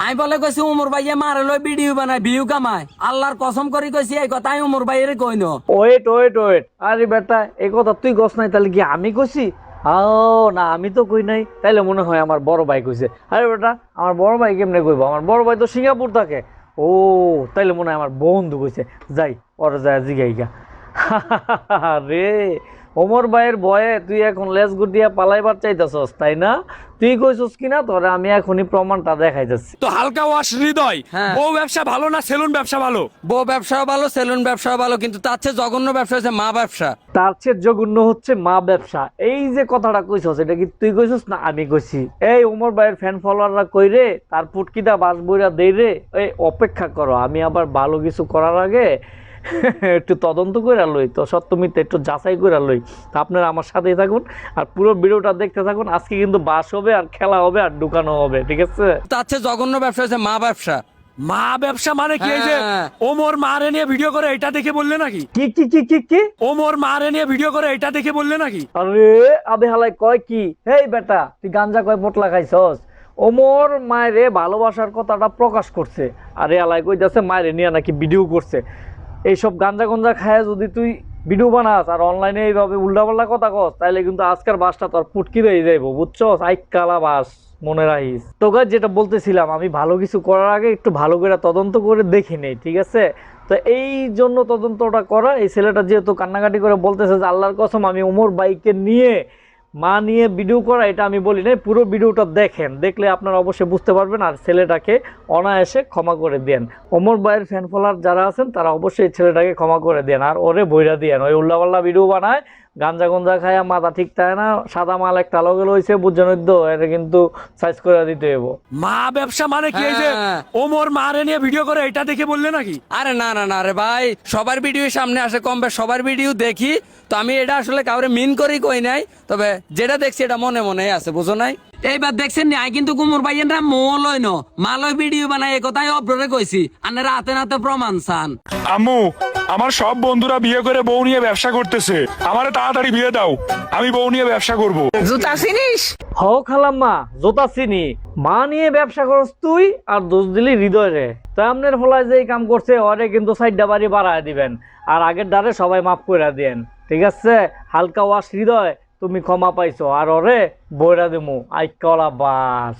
আমি বলে কইছি উমর ভাইয়ে মারে লই ভিডিও বানায় ভিউ কামায় আল্লাহর কসম করি কইছি এই কথা আমি উমর ভাইয়ের কইনো। ওয়েট আরে বেটা এই কথা তুই কস নাই তাহলে কি আমি কইছি? না আমি তো কই নাই, তাইলে মনে হয় আমার বড় ভাই কইছে। আরে বেটা আমার বড় ভাই কেমনে কইবো, আমার বড় ভাই তো সিঙ্গাপুর থাকে। ও তাইলে মনে হয় আমার বন্ধু কইছে, যাই ওরে যায় জিগাইগা। রে ওমর ভাইয়ের ভয়ে তুই এখন লেজ গুটিয়া পালাইবার চাইতেছস তাই না? তুই কইছস কিনা তোরে আমি এখনই প্রমাণটা দেখাইতেছি। তো হালকা ওয়াশ হৃদয়, হ্যাঁ। বউ ব্যবসা ভালো না সেলুন ব্যবসা ভালো? বউ ব্যবসাও ভালো সেলুন ব্যবসাও ভালো, কিন্তু তার চেয়ে জঘন্য ব্যবসা হচ্ছে মা ব্যবসা। তার চেয়ে জঘন্য হচ্ছে মা ব্যবসা। এই যে কথাটা কইছস এটা কি তুই কইছস না আমি কইছি? এই ওমর ভাইয়ের ফ্যান ফলোয়াররা কই রে, তার পুটকিটা বাস বইরা দেই রে। এই অপেক্ষা করো, আমি আবার ভালো কিছু করার আগে একটু তদন্ত করে লই, তো সত্য মিথ্যা একটু যাচাই করে লই। তা আপনারা আমার সাথেই থাকুন আর পুরো ভিডিওটা দেখতে থাকুন। আজকে কিন্তু বাস হবে আর খেলা হবে আর ঢুকানো হবে, ঠিক আছে? তার চেয়ে জঘন্য ব্যবসা হচ্ছে মা ব্যবসা। মা ব্যবসা মানে কি? এই যে হ্যাঁ। ওমর মারে নিয়ে ভিডিও করে এটা দেখে বললে নাকি? কি কি কি কি কি ওমর মারে নিয়ে ভিডিও করে এটা দেখে বললে নাকি? আরে আবে হালাই কয় কি? হেই বেটা তুই গাঞ্জা কয় পোটলা খাইছস? ওমর মায়েরে ভালোবাসার কথাটা প্রকাশ করছে, আরে আলাই কইতাছে মায়েরে নিয়ে নাকি ভিডিও করছে। এইসব গাঞ্জা গঞ্জা খায় যদি তুই ভিডিও বানাস আর অনলাইনে এইভাবে উল্টাপাল্টা কথা কস, তাইলে কিন্তু আজকের বাসটা তোর পুটকি রয়ে যাইবো, বুঝছস? আইকালা বাস মনে রাখিস। তোকে যেটা বলতেছিলাম, আমি ভালো কিছু করার আগে একটু ভালো করে তদন্ত করে দেখি নেই, ঠিক আছে? তো এই জন্য তদন্তটা করা। এই ছেলেটা যেহেতু কান্নাকাটি করে বলতেছে যে আল্লাহর কসম আমি ওমর বাইককে নিয়ে মা নিয়ে ভিডিও করা, এটা আমি বলি নাই। পুরো ভিডিওটা দেখেন, দেখলে আপনারা অবশ্যই বুঝতে পারবেন আর ছেলেটাকে অনায়াসে ক্ষমা করে দেন। ওমর ভাইয়ের ফ্যান ফলোয়ার যারা আছেন তারা অবশ্যই ছেলেটাকে ক্ষমা করে দেন আর ওরে বইরা দেন। ওই উল্লাপাল্লা ভিডিও বানায়, গাঞ্জা গঞ্জা খায়, মাথা ঠিক থাকে না, সাদা মাল একটা লগে লইছে, বুঝছেন? এটা কিন্তু সাইজ করে দিতে হইব। মা ব্যবসা মানে কি? এই যে হ্যাঁ। ওমর মারে নিয়ে ভিডিও করে এটা দেখে বললে নাকি? আরে না না না রে ভাই, সবার ভিডিও সামনে আসে কম বেশ, সবার ভিডিও দেখি তো আমি এটা আসলে কাউরে মিন করি কই নাই, তবে যেটা দেখছি এটা মনে মনে আছে, বুঝো নাই? এইবার দেখছেন নি আই কিন্তু কুমুর ভাইয়েরা মোলই ন মালয় ভিডিও বানাই এ কথাই অব্রে কইছি, আন্নারা হাতে নাতে প্রমাণ চান। আম্মু, আমার সব বন্ধুরা বিয়ে করে বউ নিয়ে ব্যবসা করতেছে, আমারে তাড়াতাড়ি বিয়ে দাও, আমি বউ নিয়ে ব্যবসা করব। জুতা চিনিস? হও খালাম্মা, জোতা চিনি। মা নিয়ে ব্যবসা করস তুই আর দোষ দিলি হৃদয় রে। তো আমনের ফলায় যে এই কাম করছে ওরে কিন্তু সাইডটা বাড়ি বাড়ায় দিবেন আর আগের ডারে সবাই মাফ করে দেন, ঠিক আছে? হালকা ওয়াশ হৃদয়, তুমি ক্ষমা পাইছো আর ওরে বইরা দিমু আইকালা বাস।